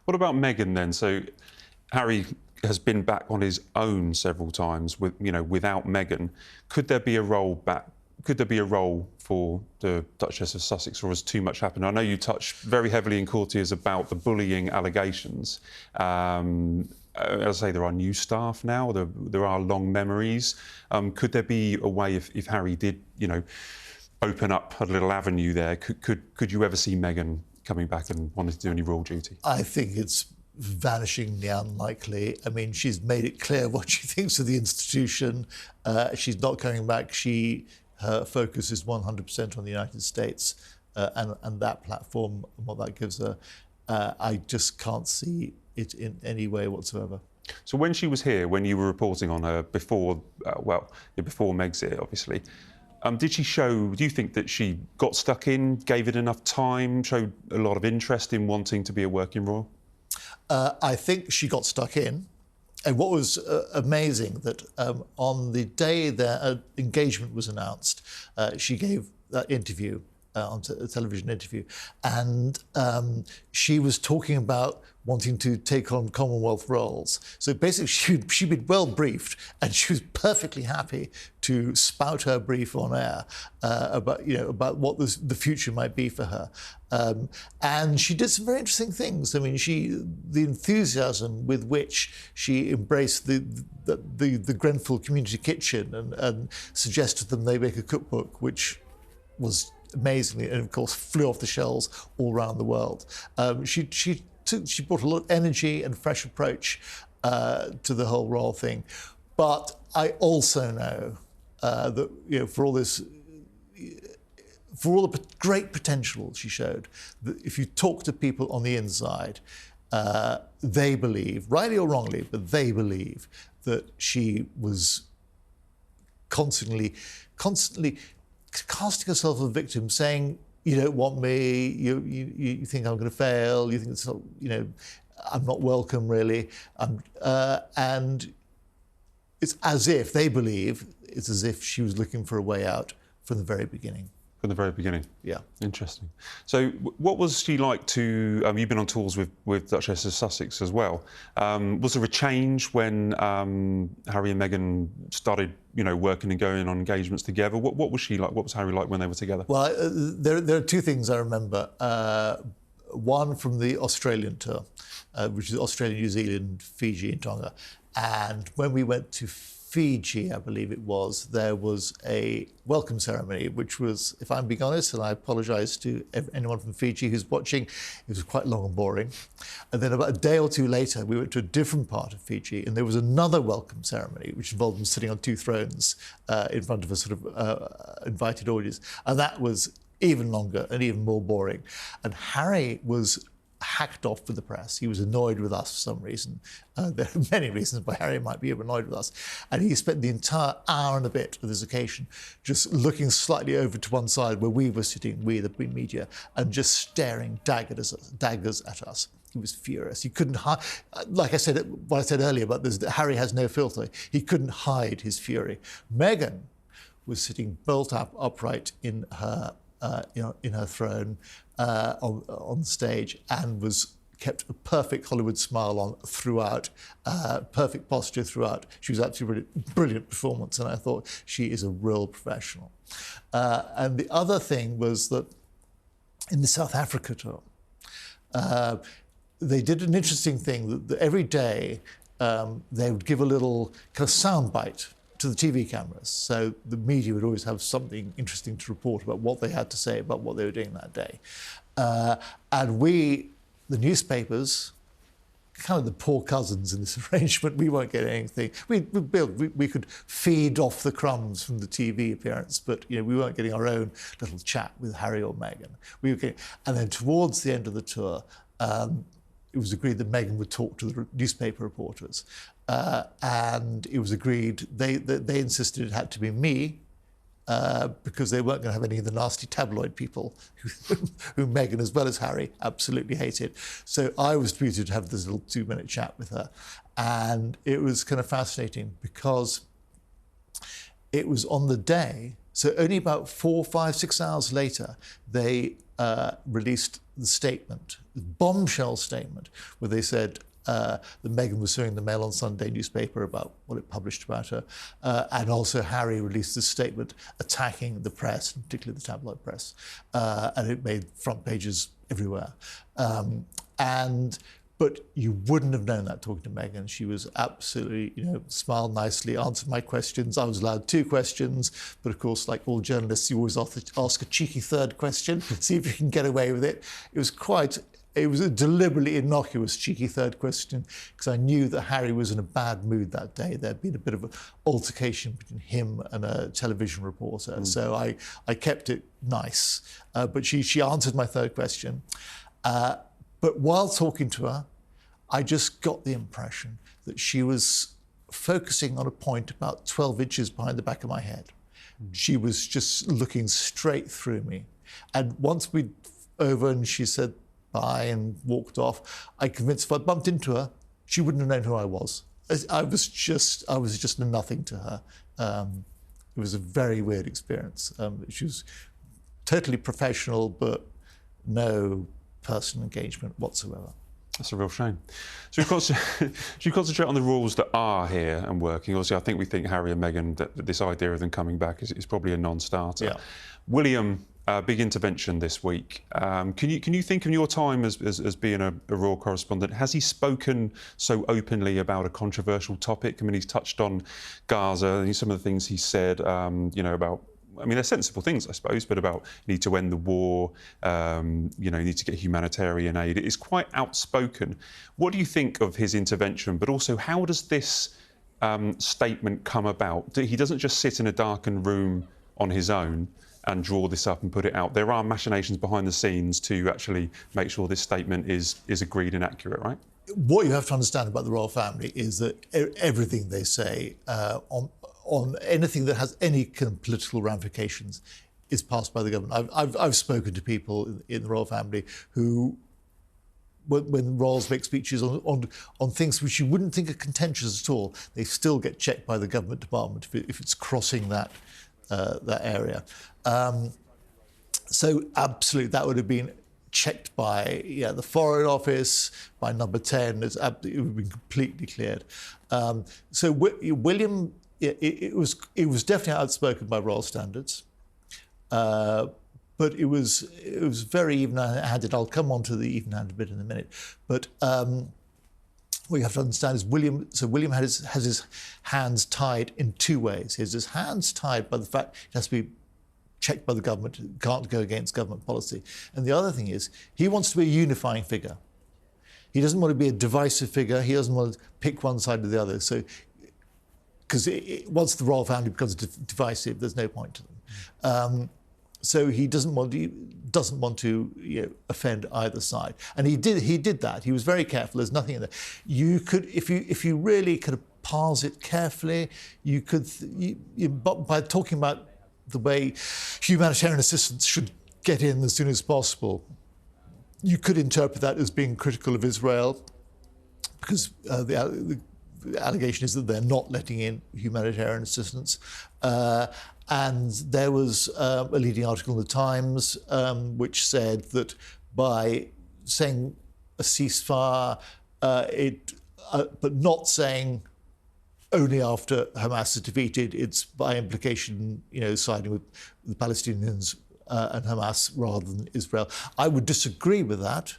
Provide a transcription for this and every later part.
What about Meghan then? So Harry has been back on his own several times without Meghan. Could there be a role back? Could there be a role for the Duchess of Sussex, or has too much happened? I know you touched very heavily in Courtiers about the bullying allegations. As I say, there are new staff now. There are long memories. Could there be a way, if Harry did, open up a little avenue there? Could you ever see Meghan coming back and wanting to do any royal duty? I think it's vanishingly unlikely. I mean, she's made it clear what she thinks of the institution. She's not coming back. Her focus is 100% on the United States and that platform and what that gives her. I just can't see it in any way whatsoever. So when she was here, when you were reporting on her before Megxit, obviously, did she show, do you think that she got stuck in, gave it enough time, showed a lot of interest in wanting to be a working royal? I think she got stuck in. And what was amazing that on the day their engagement was announced, she gave that interview, a television interview, and she was talking about wanting to take on Commonwealth roles. So basically, she'd been well briefed, and she was perfectly happy to spout her brief on air about what the future might be for her. And she did some very interesting things. I mean, the enthusiasm with which she embraced the Grenfell Community Kitchen and suggested them they make a cookbook, which was amazingly, and of course flew off the shelves all around the world. She brought a lot of energy and fresh approach to the whole royal thing. But I also know that for all the great potential she showed, that if you talk to people on the inside, they believe, rightly or wrongly, but they believe that she was constantly casting herself as a victim, saying, "You don't want me. You think I'm going to fail. You think it's not. I'm not welcome, really." And it's as if they believe it's as if she was looking for a way out from the very beginning. From the very beginning? Yeah. Interesting. So what was she like to... you've been on tours with Duchess of Sussex as well. Was there a change when Harry and Meghan started, working and going on engagements together? What was she like? What was Harry like when they were together? Well, there are two things I remember. One from the Australian tour, which is Australia, New Zealand, Fiji and Tonga. And when we went to Fiji, I believe it was, there was a welcome ceremony, which was, if I'm being honest, and I apologise to anyone from Fiji who's watching, it was quite long and boring. And then about a day or two later, we went to a different part of Fiji, and there was another welcome ceremony, which involved them sitting on two thrones in front of a sort of invited audience. And that was even longer and even more boring. And Harry was hacked off with the press. He was annoyed with us for some reason. There are many reasons why Harry might be annoyed with us. And he spent the entire hour and a bit of this occasion just looking slightly over to one side where we were sitting, we, the media, and just staring daggers at us. He was furious. He couldn't hide. Like I said, what I said earlier about this, that Harry has no filter. He couldn't hide his fury. Meghan was sitting bolt upright in her throne on stage, and kept a perfect Hollywood smile on throughout, perfect posture throughout. She was absolutely brilliant performance, and I thought she is a real professional. And the other thing was that in the South Africa tour, they did an interesting thing that every day they would give a little kind of soundbite to the TV cameras. So the media would always have something interesting to report about what they had to say about what they were doing that day. And we, the newspapers, kind of the poor cousins in this arrangement, we won't get anything. We could feed off the crumbs from the TV appearance, but we weren't getting our own little chat with Harry or Meghan. And then towards the end of the tour, it was agreed that Meghan would talk to the newspaper reporters. And it was agreed, they insisted it had to be me, because they weren't going to have any of the nasty tabloid people who Meghan, as well as Harry, absolutely hated. So I was treated to have this little 2-minute chat with her. And it was kind of fascinating because it was on the day So only about 4, 5, 6 hours later, they released the statement, the bombshell statement, where they said that Meghan was suing the Mail on Sunday newspaper about what it published about her. And also Harry released this statement attacking the press, particularly the tabloid press. And it made front pages everywhere. But you wouldn't have known that talking to Meghan. She was absolutely, smiled nicely, answered my questions. I was allowed 2 questions, but of course, like all journalists, you always ask a cheeky third question, see if you can get away with it. It was a deliberately innocuous, cheeky third question, because I knew that Harry was in a bad mood that day. There'd been a bit of an altercation between him and a television reporter. So I kept it nice. But she answered my third question. But while talking to her, I just got the impression that she was focusing on a point about 12 inches behind the back of my head. She was just looking straight through me. And once we'd over and she said bye and walked off, I convinced if I bumped into her, she wouldn't have known who I was. I was just a nothing to her. It was a very weird experience. She was totally professional, but no personal engagement whatsoever. That's a real shame. So you concentrate on the rules that are here and working. Obviously, I think we think Harry and Meghan, that this idea of them coming back is probably a non-starter. Yeah. William, big intervention this week. Can you think of your time as being a royal correspondent? Has he spoken so openly about a controversial topic? I mean, he's touched on Gaza and some of the things he said, about, they're sensible things, I suppose, but about need to end the war, need to get humanitarian aid. It is quite outspoken. What do you think of his intervention? But also, how does this statement come about? He doesn't just sit in a darkened room on his own and draw this up and put it out. There are machinations behind the scenes to actually make sure this statement is agreed and accurate, right? What you have to understand about the royal family is that everything they say on anything that has any kind of political ramifications is passed by the government. I've spoken to people in the royal family who, when royals make speeches on things which you wouldn't think are contentious at all, they still get checked by the government department if it's crossing that area. So absolutely, that would have been checked by the Foreign Office, by Number 10. It would have been completely cleared. So William, it was definitely outspoken by royal standards, but it was very even-handed. I'll come on to the even-handed bit in a minute. But what you have to understand is William has his hands tied in 2 ways. He has his hands tied by the fact it has to be checked by the government, it can't go against government policy. And the other thing is, he wants to be a unifying figure. He doesn't want to be a divisive figure. He doesn't want to pick one side or the other. So, because once the royal family becomes divisive, there's no point to them. So he doesn't want to offend either side, and he did that. He was very careful. There's nothing in there. You could, if you really could parse it carefully, you could by talking about the way humanitarian assistance should get in as soon as possible, you could interpret that as being critical of Israel, because the allegation is that they're not letting in humanitarian assistance. And there was a leading article in the Times which said that by saying a ceasefire, but not saying only after Hamas is defeated, it's by implication, siding with the Palestinians and Hamas rather than Israel. I would disagree with that,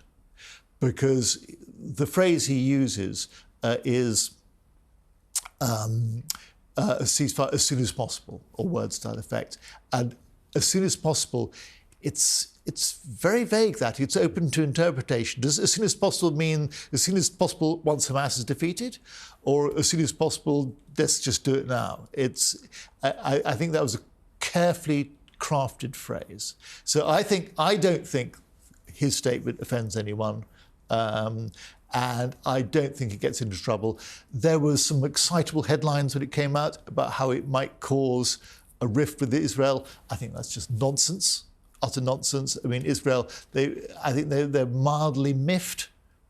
because the phrase he uses is a ceasefire as soon as possible, or words to that effect. And as soon as possible, it's very vague, that. It's open to interpretation. Does as soon as possible mean as soon as possible once Hamas is defeated? Or as soon as possible, let's just do it now? I think that was a carefully crafted phrase. So I don't think his statement offends anyone. And I don't think it gets into trouble. There was some excitable headlines when it came out about how it might cause a rift with Israel. I think that's just nonsense, utter nonsense. I mean, Israel, I think they're mildly miffed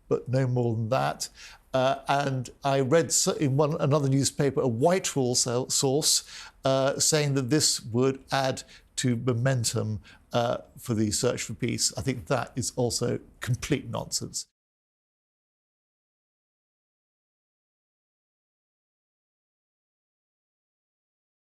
but no more than that. And I read in another newspaper a Whitehall source saying that this would add to momentum for the search for peace. I think that is also complete nonsense.